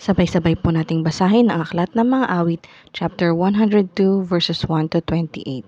Sabay-sabay po nating basahin ang Aklat ng Mga Awit, chapter 102, verses 1 to 28.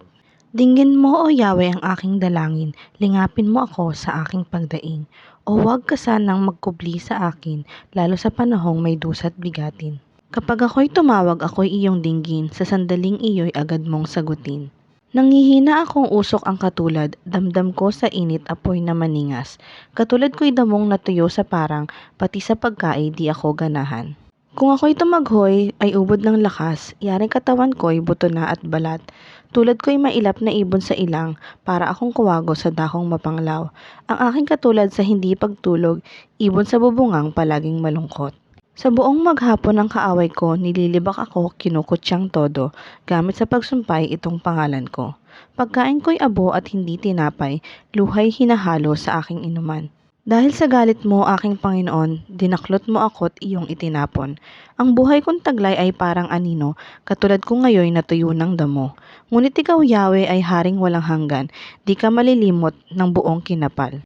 Dinggin mo, O Yahweh, ang aking dalangin, lingapin mo ako sa aking pagdaing. O huwag ka sanang magkubli sa akin, lalo sa panahong may dusa't bigatin. Kapag ako'y tumawag, ako'y iyong dinggin, sa sandaling iyo'y agad mong sagutin. Nanghihina akong usok ang katulad, damdam ko sa init apoy na maningas. Katulad ko'y damong natuyo sa parang, pati sa pagkain di ako ganahan. Kung ako'y tumaghoy ay ubod ng lakas, yaring katawan ko'y buto na at balat. Tulad ko'y mailap na ibon sa ilang, para akong kuwago sa dakong mapanglaw. Ang aking katulad sa hindi pagtulog, ibon sa bubungang palaging malungkot. Sa buong maghapon ng kaaway ko, nililibak ako, kinukutsang todo, gamit sa pagsumpay itong pangalan ko. Pagkain ko'y abo at hindi tinapay, luhay hinahalo sa aking inuman. Dahil sa galit mo, aking Panginoon, dinaklot mo ako't iyong itinapon. Ang buhay kong taglay ay parang anino, katulad ko ngayon natuyo ng damo. Ngunit ikaw, Yahweh, ay haring walang hanggan, di ka malilimot ng buong kinapal.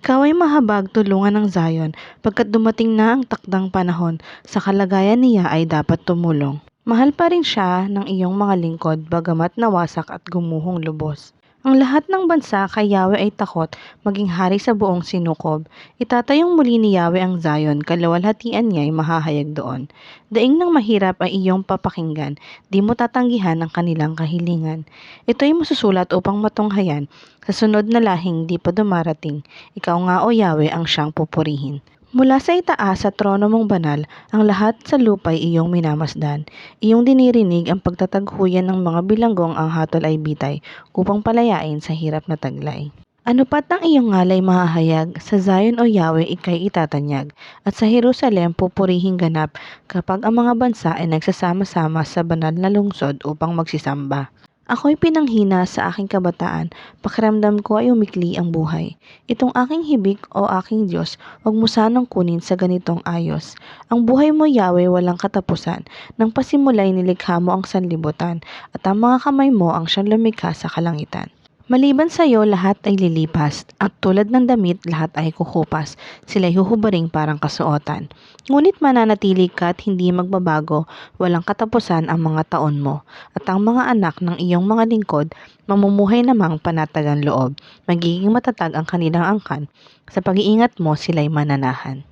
Ikaw ay mahabag tulungan ng Zion, pagkat dumating na ang takdang panahon, sa kalagayan niya ay dapat tumulong. Mahal pa rin siya ng iyong mga lingkod, bagamat nawasak at gumuhong lubos. Ang lahat ng bansa kay Yahweh ay takot, maging hari sa buong sinukob. Itatayong muli ni Yahweh ang Zion, kaluwalhatian niya ay mahahayag doon. Daing ng mahirap ay iyong papakinggan, di mo tatanggihan ang kanilang kahilingan. Ito ay masusulat upang matunghayan, sa sunod na lahing di pa dumarating. Ikaw nga, O Yahweh, ang siyang pupurihin. Mula sa itaas sa trono mong banal, ang lahat sa lupa'y iyong minamasdan. Iyong dinirinig ang pagtataghuyan ng mga bilanggong ang hatol ay bitay, upang palayain sa hirap na taglay. Ano pat ang iyong ngalay mahahayag, sa Zion o Yahweh ikay itatanyag, at sa Jerusalem pupurihing ganap, kapag ang mga bansa ay nagsasama-sama sa banal na lungsod upang magsisamba. Ako'y pinanghina sa aking kabataan, pakiramdam ko ay umikli ang buhay. Itong aking hibik o aking Diyos, huwag mo sanang kunin sa ganitong ayos. Ang buhay mo, Yahweh, walang katapusan. Nang pasimulay nilikha mo ang sanlibutan, at ang mga kamay mo ang siyang lumikha sa kalangitan. Maliban sa iyo, lahat ay lilipas, at tulad ng damit, lahat ay kukupas. Sila'y huhubaring parang kasuotan. Ngunit mananatili ka at hindi magbabago, walang katapusan ang mga taon mo. At ang mga anak ng iyong mga lingkod, mamumuhay namang panatagan loob. Magiging matatag ang kanilang angkan. Sa pag-iingat mo, sila'y mananahan.